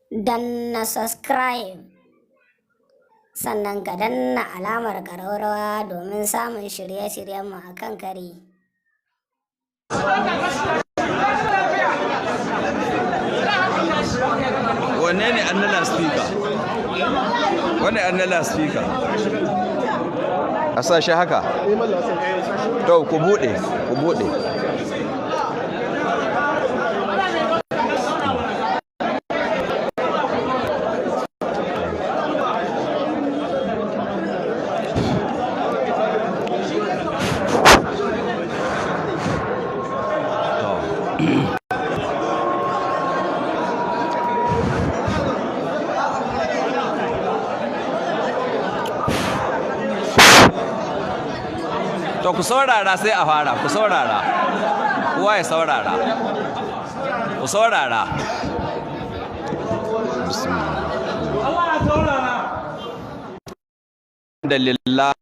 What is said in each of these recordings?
danna subscribe sannan ka danna alamar ƙararrawa domin samun shirye-shiryenmu a kan kari. Wanne ne annala speaker? Wanne annala speaker? A sa shi haka? To ku bude, ku bude. To ku saurara sai a fara, ku saurara. Kowa ya saurara. Ku saurara. Alhamdulillah.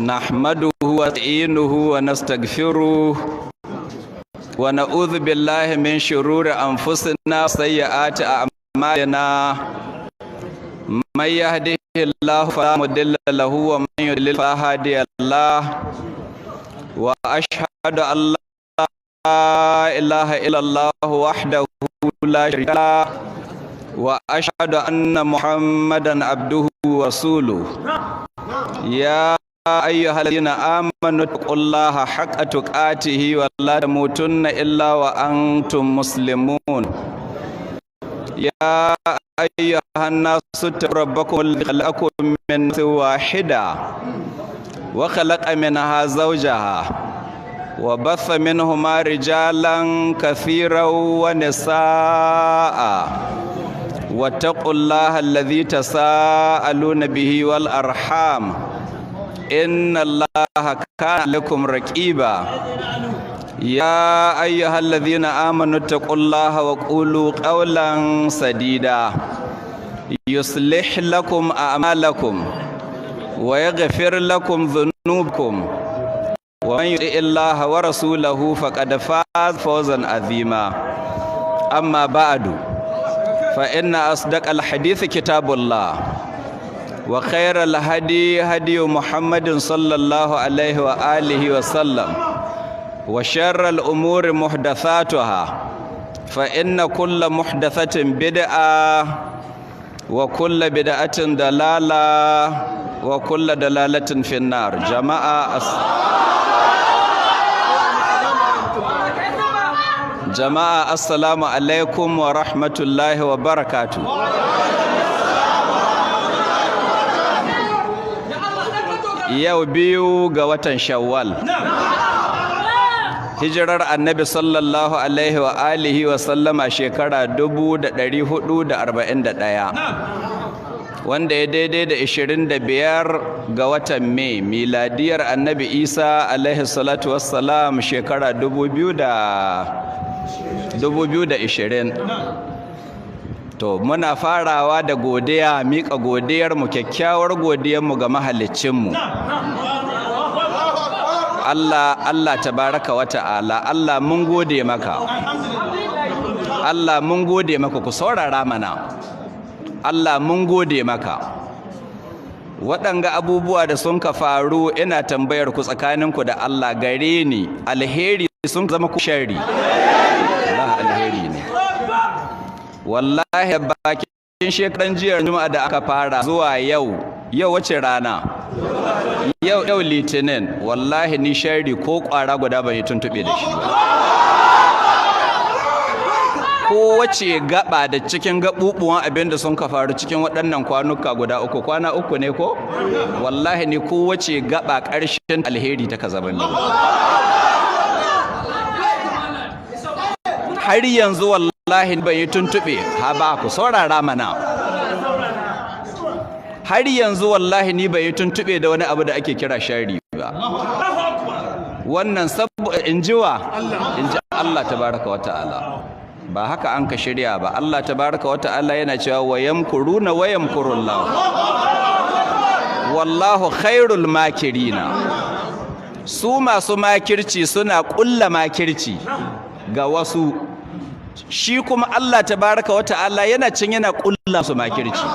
Nahmaduhu wa nasta'inuhu wa nastaghfiruh wa na'udhu billahi min shururi anfusina wa sayyiati a'malina. من يهده الله فلا مضل له ومن يضلل فلا هادي له واشهد ان لا اله الا الله وحده لا شريك له واشهد ان محمدا عبده ورسوله يا ايها الذين امنوا اتقوا الله حق تقاته ولا تموتن الا وانتم مسلمون يا أيها الناس اتقوا ربكم الذي خلقكم من نفس واحدة وخلق منها زوجها وبث منهما رجالا كثيرا ونساء واتقوا الله الذي تساءلون به والأرحام إن الله كان لكم رقيبا يا أيها الذين آمنوا اتقوا الله وقولوا قولا سديدا يصلح لكم أعمالكم ويغفر لكم ذنوبكم ومن يطع الله ورسوله فقد فاز فوزا عظيما أما بعد فإن أصدق الحديث كتاب الله وخير الهدي هدي محمد صلى الله عليه وآله وسلم وشر الأمور محدثاتها فإن كل محدثة بدعة وكل بدعة ضلالة وكل ضلالة في النار. جماعة السلام عليكم ورحمة الله وبركاته. yau biyu ga watan Shawwal, hijirar annabi sallallahu alaihi wa alihi wa sallama shekara 1441, wanda ya daidai da 25 ga watan Mai, miladiyar annabi Isa alaihi salatu wassalam shekara 2020. To muna farawa da godiya, miƙa godiyarmu, kyakkyawar godiyarmu ga mahaliccinmu Allah tabaraka wa ta'ala. Allah mun gode maka, Allah mun gode maka. Ku saurara mana. Allah mun gode maka. Waɗanga abubuwa da sun ka faru, ina tambayar ku tsakaninku da Allah, gare ni alheri sun zama ku sharri? Allah alheri ne wallahi. Bakin shekaran jiyar juma'a da aka fara zuwa yau wace rana? Yau litinin. Wallahi ni sharri ko ƙwara guda ban yi tuntube da shi ba. Ko wace gaba da cikin gabubuwan abinda sun ka faru cikin waɗannan kwanuka guda uku, kwana uku ne ko? Wallahi ni ko wace gaba ƙarshen alheri ta kazaban ne. Har yanzu wallahi ban yi tuntube, ha ba ku saurara mana. Har yanzu wallahi ni bai yi tuntube da wani abu da ake kira shari ba. Wannan in ji Allah tabaraka wa ta'ala. Ba haka an ka shirya ba. Allah tabaraka wa ta'ala yana cewa wa yamkuruna wa yamkurullahu wallahu khairul makirina. Su masu makirci suna ƙulla makirci, ga wasu shi kuma Allah tabaraka wa ta'ala yana cin yana kulla su makirci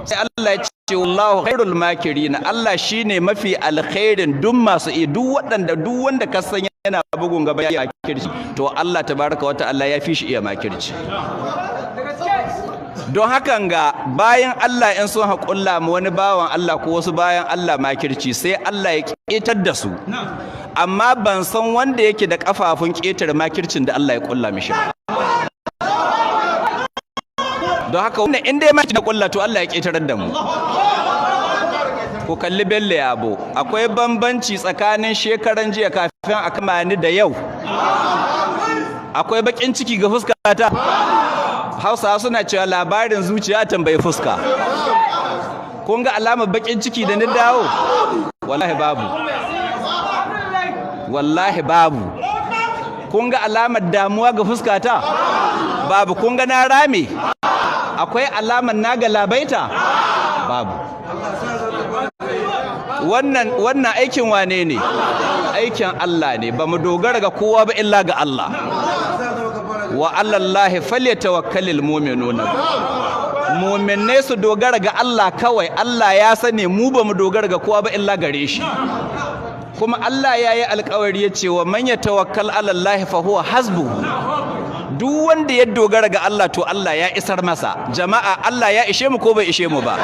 sai Allah ya ce wallahu khairul makirin Allah shine mafi alkhairin duk masu duk wanda ka san yana bugun gaba ya makirci to Allah tabaraka wa ta'ala ya fi shi iya makirci don hakan ga bayan Allah in sun haƙulla mu wani bawan Allah ko wasu bayan Allah makirci sai Allah ya ƙetar da su amma ban san wanda yake da kafafun ƙetare makircin da Allah ya ƙulla mishi ba don haka wannan in dai makirci da ƙulla to Allah ya ƙetarar da mu ku kalli Bello Yabo akwai bambanci tsakanin shekaran jiya kafin a kama ni da yau akwai bakin ciki ga fuskata Hausa suna cewa labarin zuciya tambayi fuska kun ga alamar bakin ciki da ni dawo wallahi babu kun ga alamar damuwa ga fuskata babu kun ga na rame akwai alamar na galabaita babu wannan aikin wane ne aikin Allah ne ba mu dogara ga kowa ba illa ga Allah wa alallahi falyatawakkalul mu'minuna mu'minai su dogara ga Allah kawai Allah ya sani mu ba mu dogara ga kowa ba illa gare shi kuma Allah ya yi alƙawari ya ce wa man yatawakkal alallahi fa huwa hasbuhu duk wanda ya dogara ga Allah to Allah ya isar masa jama'a Allah ya ishe mu ko bai ishe mu ba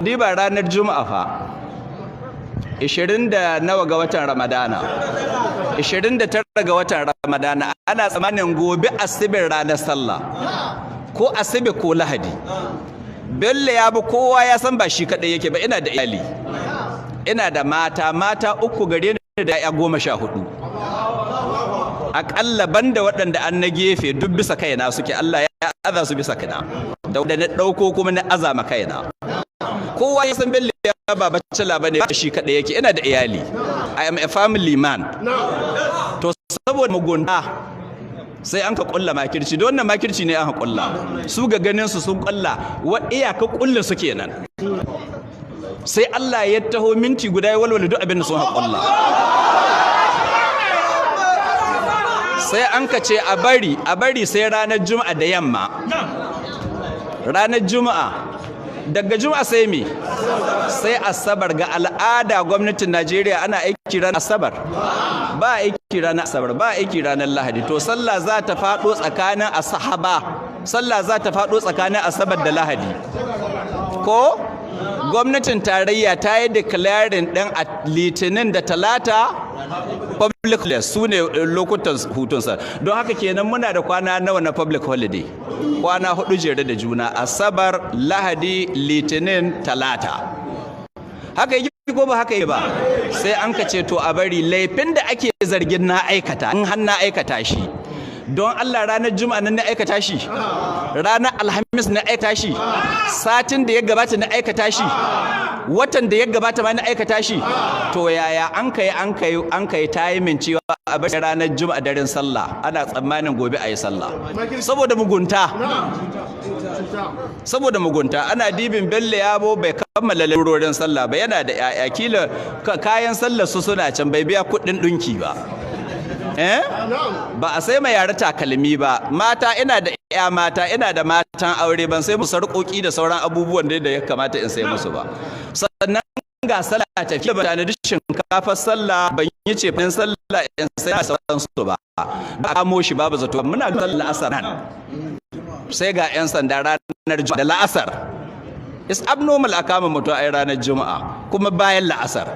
diba ranar juma'a fa 20 da nawa ga watan ramadana 29 ga watan ramadana ana tsamanin gobe asibin ranar sallah ko asibi ko lahadi Bello Yabo kowa ya san ba shi kadai yake ba ina da iyali ina da mata uku gare ni da ya 14 akalla banda waɗanda an na gefe duk bisa kaina suke Allah ya aza su bisa kaina da na dauko kuma na azama kaina kowa ya san Bello Yabo ba bacela bane shi kadai yake ina da iyali I am a family man to saboda mugunta sai an ka kulla makirci don wannan makirci ne an ka kulla su ga ganin su sun kulla wa iyaka kulla su kenan sai Allah ya taho minti guda ya walwala duk abin da sun ha kulla sai an ka ce a bari sai ranar juma'a da yamma ranar juma'a daga juma'a sai me sai asabar ga al'ada gwamnatin Najeriya ana aiki ranar asabar ba aiki ranar asabar ba aiki ranar lahadi to sallah za ta fado tsakanin asabar da lahadi ko gwamnatin tarayya ta yi declaring din a litinin da talata public holiday su ne lokutan hutunsa don haka kenan muna da kwana nawa na public holiday kwana 4 jere da juna asabar lahadi litinin talata haka yake ko ba haka yi ba sai an ka ce to a bari laifin da ake zargin na aikata in har na aikata shi don Allah ranar juma'a nan na aikata shi ranar alhamis na aikata shi satin da ya gabata na aikata shi watan da ya gabata ma na aikata shi to yaya an kai timing cewa a bar ranar juma'a daren sallah ana tsammanin gobe a yi sallah saboda mugunta ana dibin Bello Yabo bai kammala lalurorin sallah ba yana da yaya kila kayan sallar su suna can bai biya kuɗin ɗinki ba ba a sai mai yara takalmi ba mata ina da matan aure ban sai musu sarƙoƙi da sauran abubuwan da ya kamata in sai musu ba sannan ga sallah tafiya ba tana shinkafar sallah ban yi ce fin sallah in sai sauran su ba amo shi babu zato muna ga sallah asar sai ga yan sanda ranar juma'a da la'asar is abnormal a kama mutum a ranar juma'a kuma bayan la'asar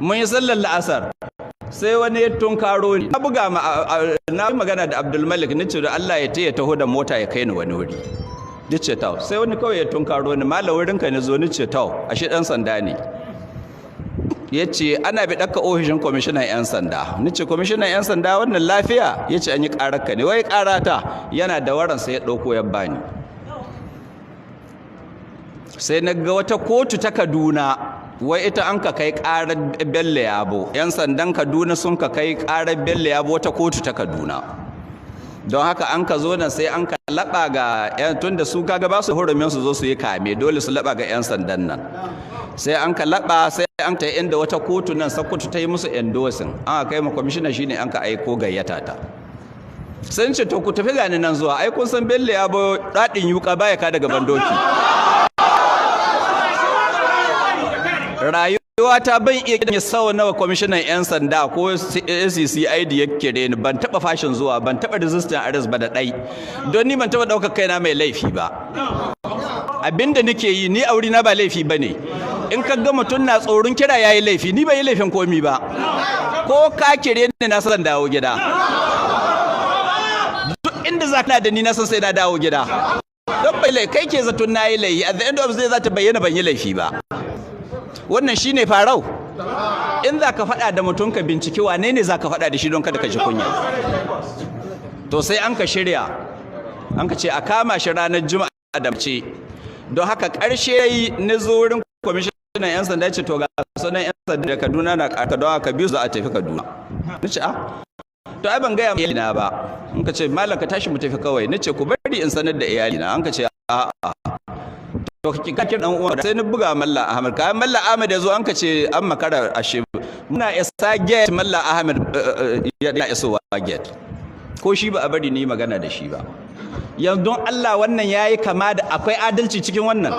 mun yi sallar la'asar sai wani ya tunkaro ni na magana da Abdulmalik nace da Allah ya taya taho da mota ya kai ni wani wuri nace taw sai wani kawai ya tunkaro ni mallam wurin ka ne zo nace taw ashe dan sanda ne yace ana bi dakka ofishin commissioner yan sanda nace commissioner yan sanda wannan lafiya yace an yi karar ka ne wai karata yana da waran sai ya dauko ya bani sai na ga wata kotu ta Kaduna wai ita an ka kai ƙarar Bello Yabo yan sandan Kaduna sun ka kai ƙarar Bello Yabo wata kotu ta Kaduna don haka an ka zo nan sai an ka laba ga yan tunda su kaga ba su hurumin su zo su yi kame dole su laba ga yan sandan nan sai an ka laba sai an ta inda wata kotu nan Sokoto ta yi musu endorsing an kai ma commissioner shine an ka aiko gayyata ta sun ce to ku tafi gani nan zuwa ai kun san Bello Yabo dadin yuka baya ka daga bandoki rayuwa ta ban iya kidan sau nawa commissioner yan sanda ko SCCID ya kire ni ban taba fashin zuwa ban taba resistant arrest ba da dai don ni ban taba daukar kaina mai laifi ba abinda nake yi ni aure na ba laifi bane in ka ga mutun na tsoron kira yayi laifi ni bai yi laifin komi ba ko ka kire ni na san dawo gida duk inda zaka da ni na san sai na dawo gida don bai lai kai ke zaton nayi laifi at the end of the day za ta bayyana ban yi laifi ba wannan shine farau in zaka faɗa da mutum ka binciki wane ne zaka faɗa da shi don kada ka ji kunya to sai an ka shirya an ka ce a kama shi ranar juma'a da mace don haka ƙarshe yayi ni zo wurin kwamishinan yan sanda ce to ga sunan yan sanda da Kaduna na ƙarƙa don haka biyu za a tafi Kaduna nace to ai ban gaya iyalina ba in ka ce mallam ka tashi mu tafi kawai nace ku bari in sanar da iyalina an ka ce a'a to kikakin dan uwa sai ni buga Mallam Ahmad kai Mallam Ahmad yazo an ka ce an makara ashe muna isa gate Mallam Ahmad ya iso gate ko shi ba a bari ni magana da shi ba yanzu don Allah wannan yayi kama da akwai adalci cikin wannan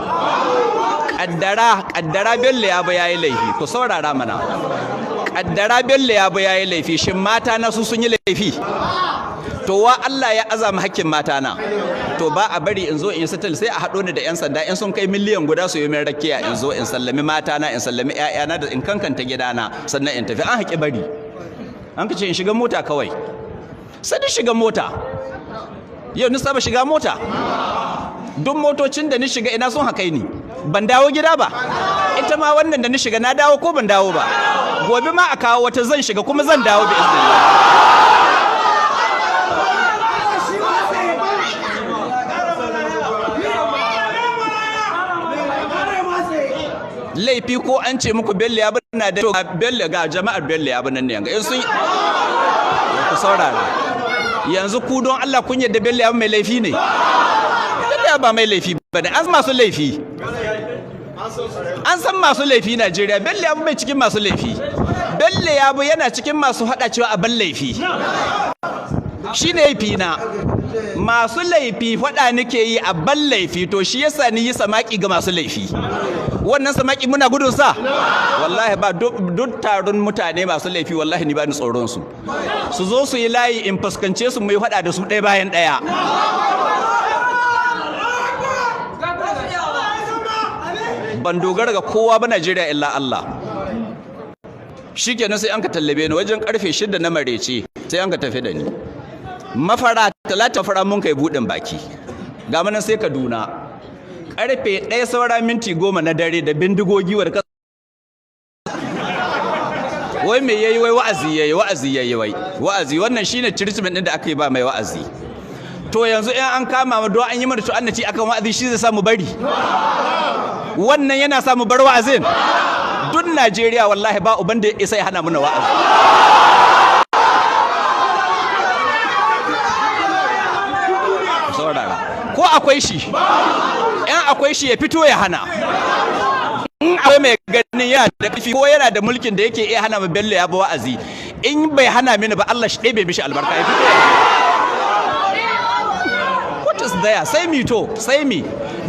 kaddara Bello Yabo yayi laifi ku saurara mana kaddara Bello Yabo yayi laifi shin mata na su sun yi laifi to wa Allah ya azama hakkin mata na to ba a bari in zo in settle sai a hado ni da yan sanda in sun kai miliyan guda su yi min rakiya in zo in sallami mata na in sallami ƴaƴana da in kankanta gidana sannan in tafi an haƙi bari an kace in shiga mota kawai sai ni shiga mota yau ni saba shiga mota duk motocin da ni shiga ina sun haƙai ni ban dawo gida ba ita ma wannan da ni shiga na dawo ko ban dawo ba gobe ma a kawo wata zan shiga kuma zan dawo bi iznillah laifi ko an ce muku Bello Yabo na da Bello ga jama'ar Bello Yabo nan ne in sun ku saurara yanzu ku don Allah kun yadda Bello Yabo mai laifi ne Bello Yabo ba mai laifi bane an masu laifi an san masu laifi Najeriya Bello Yabo bai cikin masu laifi Bello Yabo yana cikin masu hada cewa a ban laifi shine laifi na masu laifi fada nake yi a ban laifi to shi yasa ni yi samaki ga masu laifi wannan samaki muna gudun sa wallahi ba duk taron mutane masu laifi wallahi ni ba ni tsoron su su zo su yi layi in fuskance su mai fada da su ɗaya bayan ɗaya ban dogara ga kowa ba Najeriya illa Allah shikenan sai an ka tallabe ni wajen karfe 6 na marece sai an ka tafi da ni mafara talata fara mun kai budin baki ga manan sai Kaduna karfe 1 saura minti 10 na dare da bindigogi wa wai me yayi wai wa'azi yayi wa'azi wannan shine treatment din da aka yi ba mai wa'azi to yanzu in an kama mu don an yi mana to annaci akan wa'azi shi zai samu bari wannan yana samu bar wa'azin duk Najeriya wallahi ba uban da isa ya hana mana wa'azi saurara ko akwai shi in akwai shi ya fito ya hana in akwai mai ganin yana da ƙarfi ko yana da mulkin da yake iya hana mu Bello Yabo wa'azi in bai hana mini ba Allah shi ɗebe mishi albarka ya fito what is there sai mi to sai mi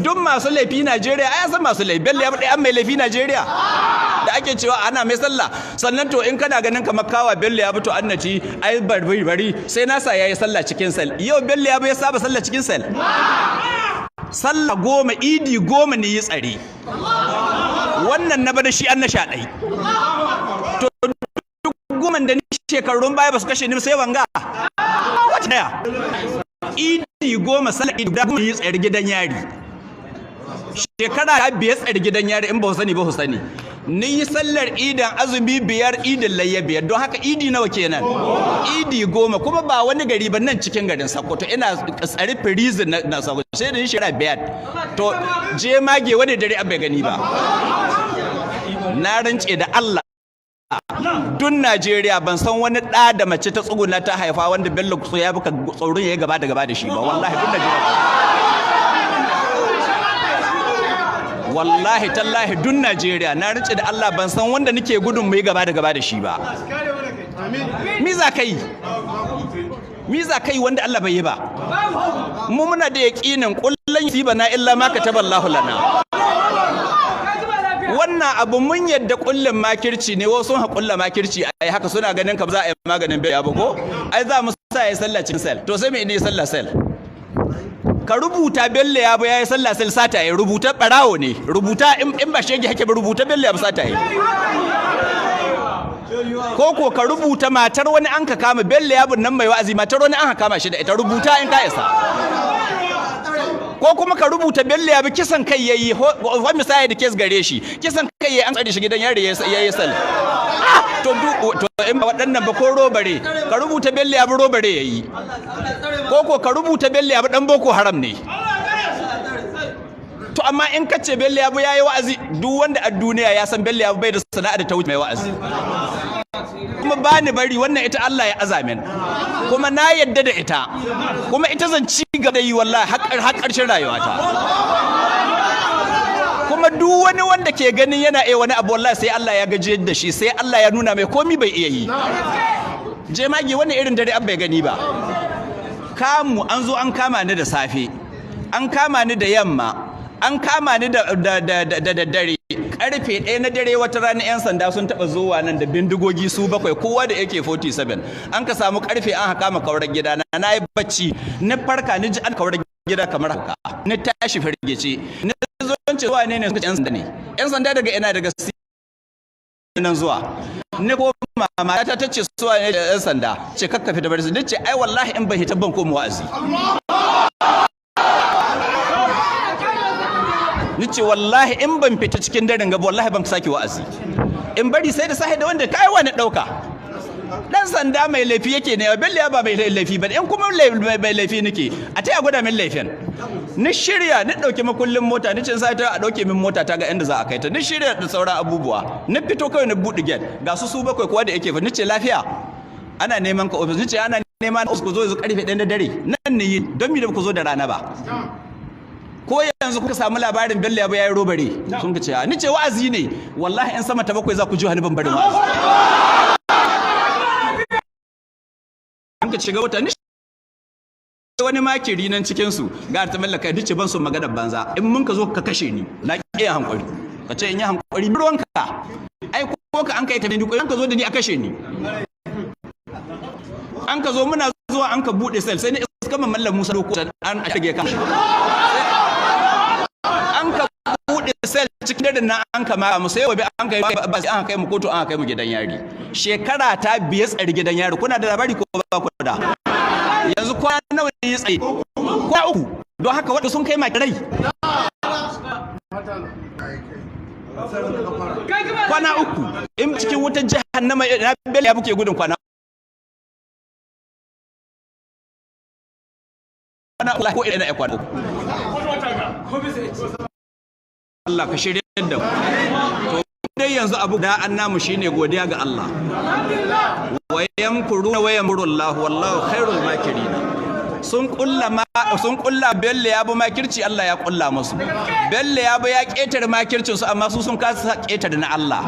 duk masu laifi Najeriya ai san masu laifi Bello Yabo dai an mai laifi Najeriya da ake cewa ana mai sallah sannan to in kana ganin kamar kawa Bello Yabo to annati ai bari sai nasa yayi sallah cikin sal yau Bello Yabo ya saba sallah cikin sal sallah 10 idi 10 ne yi tsare wannan na bada shi an na sha dai to duk 10 da ni shekarun baya ba su kashe ni sai wanga wata daya idi 10 sallah idi 10 yi tsare gidan yari shekara 5 tsare gidan yari in ba ku sani ba ku sani ni yi sallar idan azumi 5 idin layya 5 don haka idi nawa kenan idi 10 kuma ba wani gari ba nan cikin garin Sokoto ina tsari prison na Sokoto sai da shekara 5 to je mage wani dare abai gani ba na rance da Allah dun Najeriya ban san wani ɗa da mace ta tsuguna ta haifa wanda Bello so ya buka tsoron ya gaba da shi ba wallahi dun Najeriya wallahi tallahi dun Najeriya na rince da Allah ban san wanda nake gudun mu yi gaba da shi ba. Mi za kai wanda Allah bai yi ba. Mu muna da yaqinin kullun yusibana illa ma kataballahu lana. Wannan abu mun yadda kullun makirci ne, wasu sun haƙulla makirci ai haka suna ganin ka za a yi maganin Bello Yabo ko ai za mu sa ya sallah cikin sel. To sai me ne sallah sel? Ka rubuta Bello Yabo yayi sallah sel sata yayi, rubuta barawo ne, rubuta in ba shege hake ba, rubuta Bello Yabo sata yayi. Ko ka rubuta matar wani an ka kama Bello Yabo nan mai wa'azi, matar wani an ka kama shi da ita, rubuta in ka isa. Ko kuma ka rubuta Bello Yabo kisan kai yayi, wani misali da kes gare shi, kisan kai yayi an tsare shi gidan yari yayi sal. To in ba waɗannan ba ko robare, ka rubuta Bello Yabo robare yayi. Ko ka rubuta Bello Yabo dan Boko Haram ne. To amma in kace Bello Yabo yayi wa'azi, duk wanda a duniya ya san Bello Yabo bai da sana'a da ta wuce mai wa'azi. Kuma bani bari wannan ita Allah ya azamin. Kuma na yadda da ita. Kuma ita zan ci gaba da yi wallahi har ƙarshen rayuwata. Kuma duk wani wanda ke ganin yana wani abu wallahi sai Allah ya gaje da shi, sai Allah ya nuna mai komi bai iya yi. Jemage wani irin dare an bai gani ba. Kamu an zo an kama ni da safe, an kama ni da yamma, an kama ni da daddare. Karfe 1 na dare wata rana 'yan sanda sun taba zuwa nan da bindigogi su 7 kowa da AK-47. An ka samu karfe an haka ma kaurar gida na yi bacci, ni farka ni ji an kaurar gida kamar haka, ni tashi firgice, ni zo ce zuwa ne suka 'yan sanda ne, 'yan sanda daga ina daga nan zuwa, ni ko mama ta tace suwa ne 'yan sanda, ce kakkafe da barci, ni ce ai wallahi in ban hita ban koma wa'azi. Ni ce wallahi in ban fita cikin daren gaba wallahi ban sake wa'azi, in bari sai da sahi da wanda kai wani dauka. Dan sanda mai laifi yake ne, Bello Yabo mai laifi ba, in kuma mai laifi nake a taya gwada min laifin. Ni shirya ni dauke makullin mota, ni ce sai ta a dauke min mota ta ga inda za a kai ta, ni shirya da sauran abubuwa, ni fito kawai ni buɗe gate ga su 7 kowa da yake fa, ni ce lafiya ana neman ka office, ni ce ana neman office ku zo yanzu karfe 1 na dare nan ne don mi da ku zo da rana ba. Ko yanzu kuka samu labarin Bello Yabo yayi robare sun ce ni ce wa'azi ne wallahi in sama ta 7 za ku ji hani ban bari wa'azi. An ka shiga wata ni wani makiri nan cikin su ga ta mallaka ni ce ban so magana banza, in mun ka zo ka kashe ni na kiyaye hankuri, ka ce in yi hankuri ruwanka ai ko ka an kai ta ni an ka zo da ni a kashe ni. An ka zo muna zuwa an ka bude sel sai ni iska Mallam Musa ko an shige kan sel cikin dare na an kama mu sai wabe an kai ba sai an kai mu kotu an kai mu gidan yari. Shekara ta 5 tsari gidan yari, kuna da labari ko ba ku da? Yanzu kwana nawa ne ya tsaye? Kwana 3. Don haka wanda sun kai maki rai. Kwana 3 in cikin wutar jahannama na Bello Yabo ke gudun kwana. Allah ko ina ya kwana. Allah ka shirye da mu. To dai yanzu abu da an namu shine godiya ga Allah. Wayamkuruna wayamurullahu wallahu khairul makirin. Sun kulla Bello Yabo makirci, Allah ya kulla musu. Bello Yabo ya ketare makircin su amma su sun kasa ketare na Allah.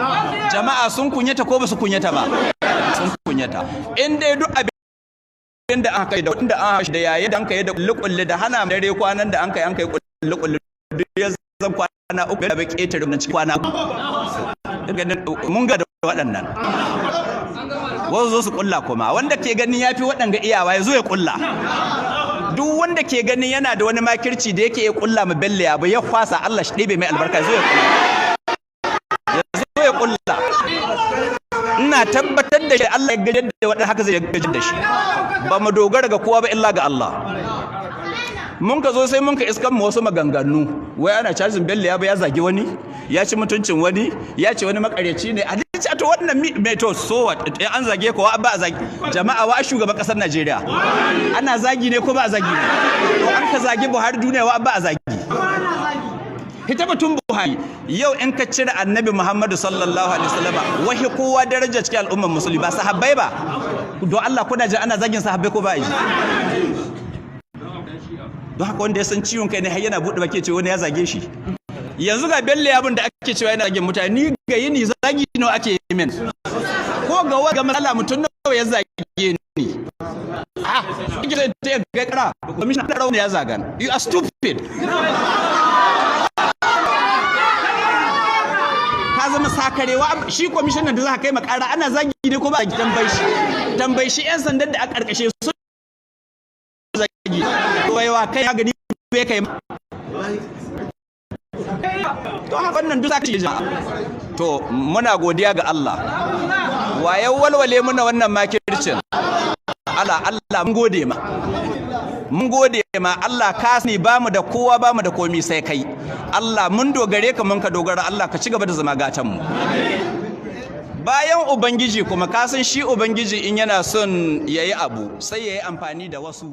Jama'a sun kunyata ko ba su kunyata ba? Sun kunyata. In dai duk abin da aka kai da wanda an hashi da yayi da an kai da kullu da hana dare kwanan da an kai kullu duk ya zan kwana 3 da bai ketare mun ci kwana 3 mun ga da waɗannan wasu zo su kulla kuma wanda ke ganin yafi waɗanga iyawa ya zo ya kulla. Duk wanda ke ganin yana da wani makirci da yake ya kulla ma Bello Yabo ya kwasa, Allah shi ɗebe mai albarka zo ya kulla. Ya zo ya kulla. Ina tabbatar da shi Allah ya gajar da waɗanda haka zai gajar da shi. Ba mu dogara ga kowa ba illa ga Allah. Mun ka zo sai mun ka iskan mu wasu maganganu, wai ana cajin Bello Yabo ya zagi wani, ya ci mutuncin wani, ya ce wani makaryaci ne. A dace to wannan mai to so what an zage ko ba a zagi. Jama'a wa shugaban kasar Najeriya ana zagi ne ko ba a zagi ne? To an ka zagi Buhari duniya wa ba a zagi. Hita batun Buhari yau in ka cire Annabi Muhammadu sallallahu alaihi wasallam wahi kowa daraja cikin al'ummar musulmi ba sahabbai ba. Don Allah kuna ji ana zagin sahabbai ko ba yi? Don haka wanda ya san ciwon kai ne har yana buɗe baki ce wani ya zage shi. yanzu ga Bello Yabon da ake cewa yana zagin mutane ni ga yini zagi nawa ake yi min ko ga wani matsala mutum nawa ya zage ni kike ta ga kara commissioner da rauni ya zagan you are stupid ka zama sakarewa shi commissioner da za ka kai makara ana zagi ne ko ba a tambayi shi yan sandan da aka karkashe su zagi waiwa kai ya gani bai kai to wannan duk zaka ji to muna godiya ga Allah waye walwale muna wannan makircin Allah mun gode ma Allah ka sani bamu da kowa bamu da komai sai kai Allah mun dogare ka mun ka dogara Allah ka ci gaba da zama gatan mu bayan ubangiji kuma ka san shi ubangiji in yana son yayi abu sai yayi amfani da wasu